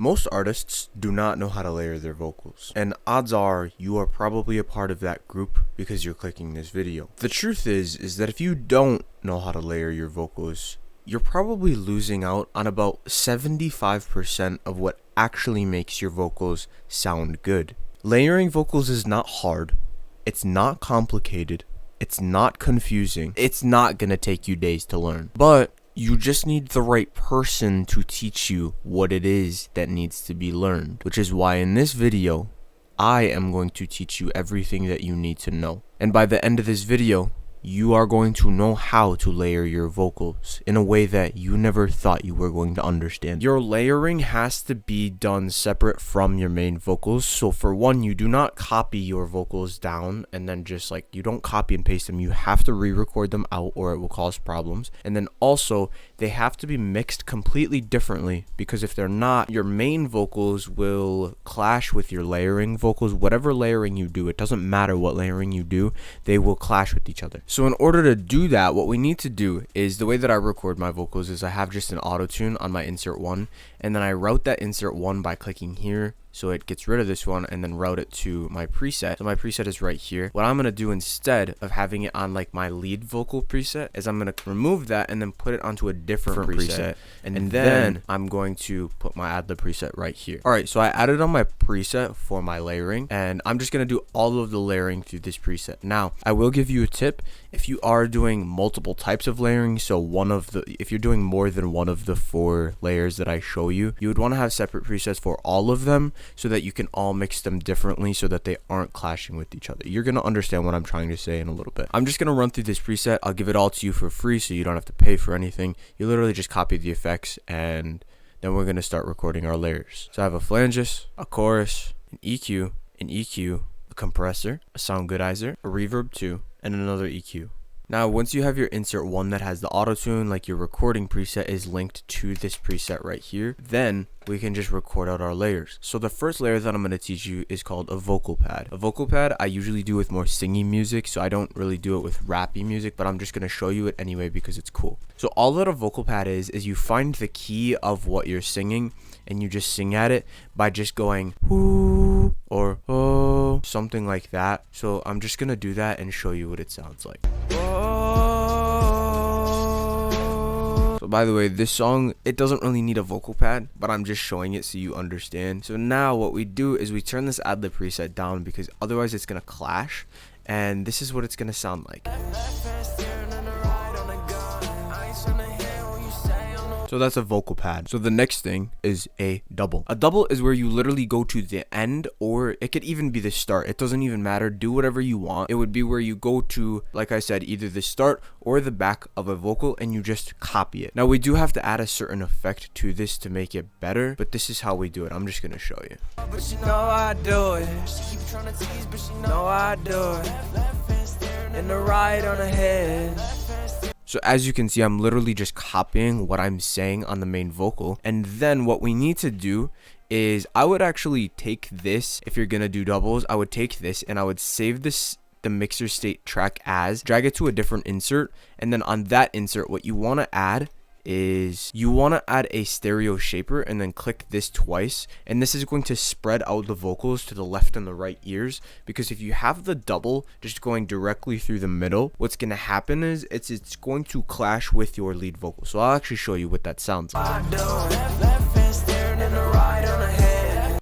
Most artists do not know how to layer their vocals, and odds are you are probably a part of that group because you're clicking this video. The truth is that if you don't know how to layer your vocals, you're probably losing out on about 75% of what actually makes your vocals sound good. Layering vocals is not hard, it's not complicated, it's not confusing, it's not gonna take you days to learn, but you just need the right person to teach you what it is that needs to be learned, which is why in this video, I am going to teach you everything that you need to know. And by the end of this video, you are going to know how to layer your vocals in a way that you never thought you were going to understand. Your layering has to be done separate from your main vocals. So for one, you do not copy your vocals down and then just you don't copy and paste them. You have to re-record them out or it will cause problems. And then also, they have to be mixed completely differently, because if they're not, your main vocals will clash with your layering vocals. Whatever layering you do, it doesn't matter what layering you do, they will clash with each other. So in order to do that, what we need to do is, the way that I record my vocals is I have just an auto tune on my insert one, and then I route that insert one by clicking here. So it gets rid of this one and then route it to my preset. So my preset is right here. What I'm going to do instead of having it on my lead vocal preset is I'm going to remove that and then put it onto a different preset. And then I'm going to put my Adlib preset right here. Alright, so I added on my preset for my layering, and I'm just going to do all of the layering through this preset. Now, I will give you a tip. If you are doing multiple types of layering, so if you're doing more than one of the 4 layers that I show you, you would want to have separate presets for all of them, so that you can all mix them differently so that they aren't clashing with each other. You're going to understand what I'm trying to say in a little bit. I'm just going to run through this preset. I'll give it all to you for free so you don't have to pay for anything. You literally just copy the effects, and then we're going to start recording our layers. So I have a flanges, a chorus, an EQ, a compressor, a sound goodizer, a reverb 2, and another EQ. Now, once you have your insert one that has the auto-tune, your recording preset is linked to this preset right here, then we can just record out our layers. So the first layer that I'm going to teach you is called a vocal pad. A vocal pad I usually do with more singing music, so I don't really do it with rappy music, but I'm just going to show you it anyway because it's cool. So all that a vocal pad is you find the key of what you're singing, and you just sing at it by just going whoo or oh, something like that. So I'm just going to do that and show you what it sounds like. So by the way, this song, it doesn't really need a vocal pad, but I'm just showing it so you understand. So now what we do is we turn this Adlib preset down, because otherwise it's going to clash, and this is what it's going to sound like. So that's a vocal pad. So the next thing is a double. A double is where you literally go to the end, or it could even be the start. It doesn't even matter. Do whatever you want. It would be where you go to, like I said, either the start or the back of a vocal, and you just copy it. Now we do have to add a certain effect to this to make it better, but this is how we do it. I'm just gonna show you. But she know I do it. She keep trying to tease, but she know I do it. And the right on the head. So as you can see, I'm literally just copying what I'm saying on the main vocal. And then what we need to do is, I would actually take this, if you're gonna do doubles, I would take this and I would save this, the mixer state track as, drag it to a different insert, and then on that insert, what you want to add is you want to add a stereo shaper, and then click this twice, and this is going to spread out the vocals to the left and the right ears, because if you have the double just going directly through the middle, what's going to happen is it's going to clash with your lead vocal. So I'll actually show you what that sounds like.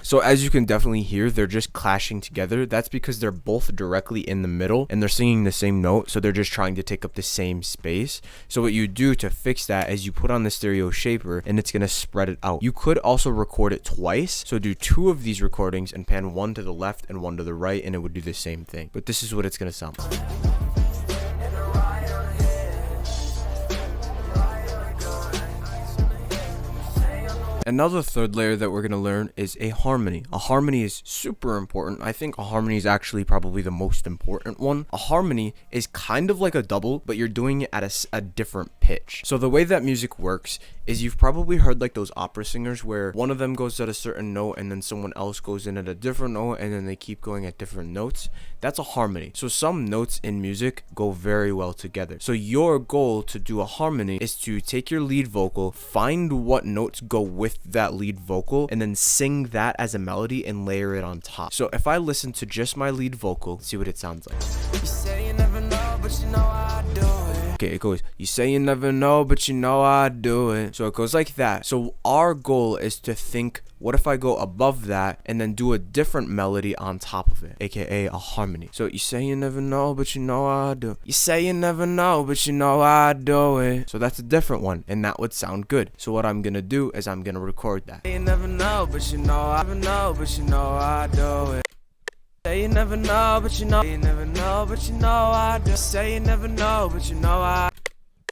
So as you can definitely hear, they're just clashing together. That's because they're both directly in the middle and they're singing the same note, so they're just trying to take up the same space. So what you do to fix that is you put on the stereo shaper and it's going to spread it out. You could also record it twice, so do 2 of these recordings and pan one to the left and one to the right, and it would do the same thing. But this is what it's going to sound like. Another third layer that we're going to learn is a harmony. A harmony is super important. I think a harmony is actually probably the most important one. A harmony is kind of like a double, but you're doing it at a different pitch. So the way that music works is you've probably heard like those opera singers where one of them goes at a certain note and then someone else goes in at a different note and then they keep going at different notes. That's a harmony. So some notes in music go very well together. So your goal to do a harmony is to take your lead vocal, find what notes go with that lead vocal, and then sing that as a melody and layer it on top. So if I listen to just my lead vocal, see what it sounds like. You say you never know, but you know I do it. Okay, it goes, you say you never know, but you know I do it. So it goes like that. So our goal is to think, what if I go above that and then do a different melody on top of it, aka a harmony. So you say you never know, but you know I do. You say you never know, but you know I do it. So that's a different one, and that would sound good. So what I'm gonna do is I'm gonna record that. You never know, but you know I know, but you know I do it. Say you never know, but you know. You never know, but you know I do. Say you never know, but you know I.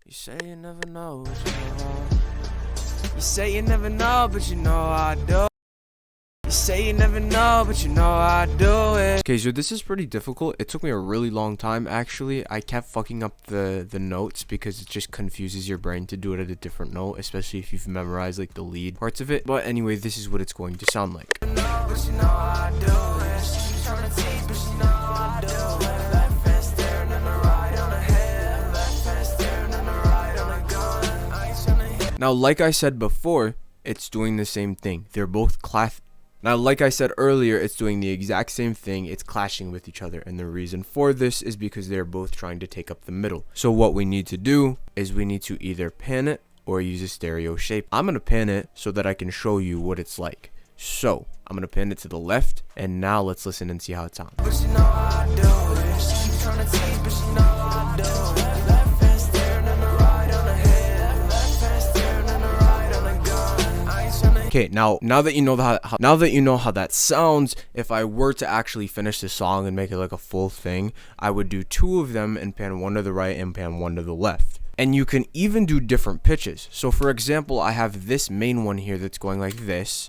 You say you never know, but you know I. You say you never know, but you know I do. You say you never know, but you know I do it. Okay, so this is pretty difficult. It took me a really long time, actually. I kept fucking up the notes because it just confuses your brain to do it at a different note, especially if you've memorized like the lead parts of it. But anyway, this is what it's going to sound like. Now, like I said before, it's doing the same thing. They're both Now, like I said earlier, it's doing the exact same thing. It's clashing with each other. And the reason for this is because they're both trying to take up the middle. So what we need to do is we need to either pan it or use a stereo shape. I'm going to pan it so that I can show you what it's like. So I'm going to pan it to the left. And now let's listen and see how it sounds. But you know I do it. She keeps trying to tease, but you know I do it. Okay, now that you know how that sounds, if I were to actually finish the song and make it like a full thing, I would do two of them and pan one to the right and pan one to the left. And you can even do different pitches. So for example, I have this main one here that's going like this.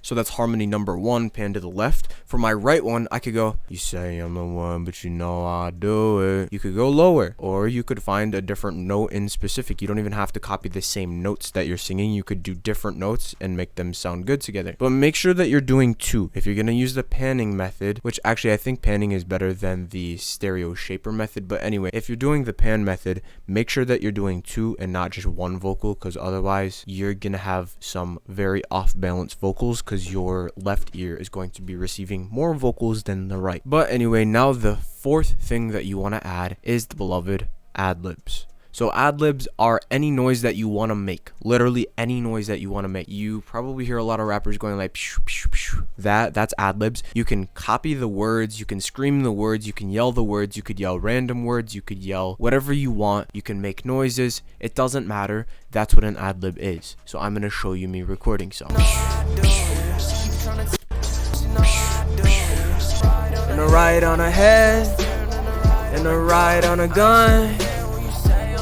So that's harmony number 1, pan to the left. For my right one, I could go, you say I'm the one, but you know I do it. You could go lower, or you could find a different note in specific. You don't even have to copy the same notes that you're singing. You could do different notes and make them sound good together. But make sure that you're doing 2. If you're going to use the panning method, which actually I think panning is better than the stereo shaper method. But anyway, if you're doing the pan method, make sure that you're doing 2 and not just 1 vocal, because otherwise you're going to have some very off-balance vocals, because your left ear is going to be receiving more vocals than the right. But anyway, now the 4th thing that you want to add is the beloved ad-libs. So ad-libs are any noise that you want to make. Literally any noise that you want to make. You probably hear a lot of rappers going like psh, psh, psh. That's ad-libs. You can copy the words, you can scream the words, you can yell the words, you could yell random words, you could yell whatever you want. You can make noises. It doesn't matter. That's what an ad-lib is. So I'm going to show you me recording some. And a right on a head, and a right on a gun.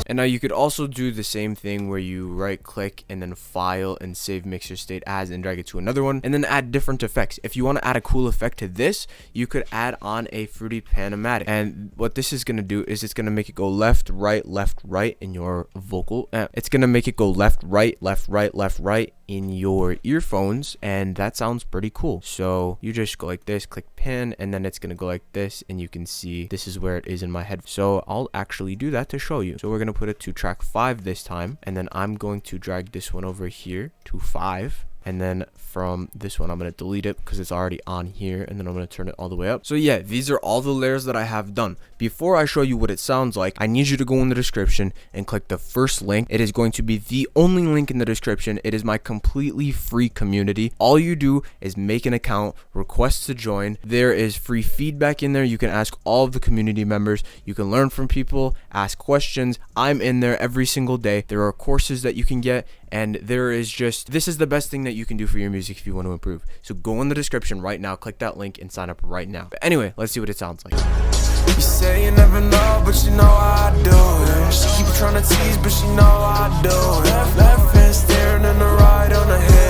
And now you could also do the same thing where you right click and then file and save mixer state as and drag it to another one, and then add different effects. If you want to add a cool effect to this, you could add on a fruity panomatic. And what this is going to do is it's going to make it go left, right in your vocal. It's going to make it go left, right in your earphones, and that sounds pretty cool. So you just go like this, click pan, and then it's going to go like this, and you can see this is where it is in my head. So I'll actually do that to show you. So we're going to put it to track 5 this time, and then I'm going to drag this one over here to 5, and then from this one I'm going to delete it because it's already on here, and then I'm going to turn it all the way up. So yeah, these are all the layers that I have done. Before I show you what it sounds like, I need you to go in the description and click the first link. It is going to be the only link in the description. It is my completely free community. All you do is make an account, request to join. There is free feedback in there. You can ask all of the community members. You can learn from people, ask questions. I'm in there every single day. There are courses that you can get, and this is the best thing that you can do for your music if you want to improve. So go in the description right now, click that link, and sign up right now. But anyway, let's see what it sounds like. You say you never know, but you know I do it. She keep trying to tease, but she know I do it. Left hand staring and the right on the head.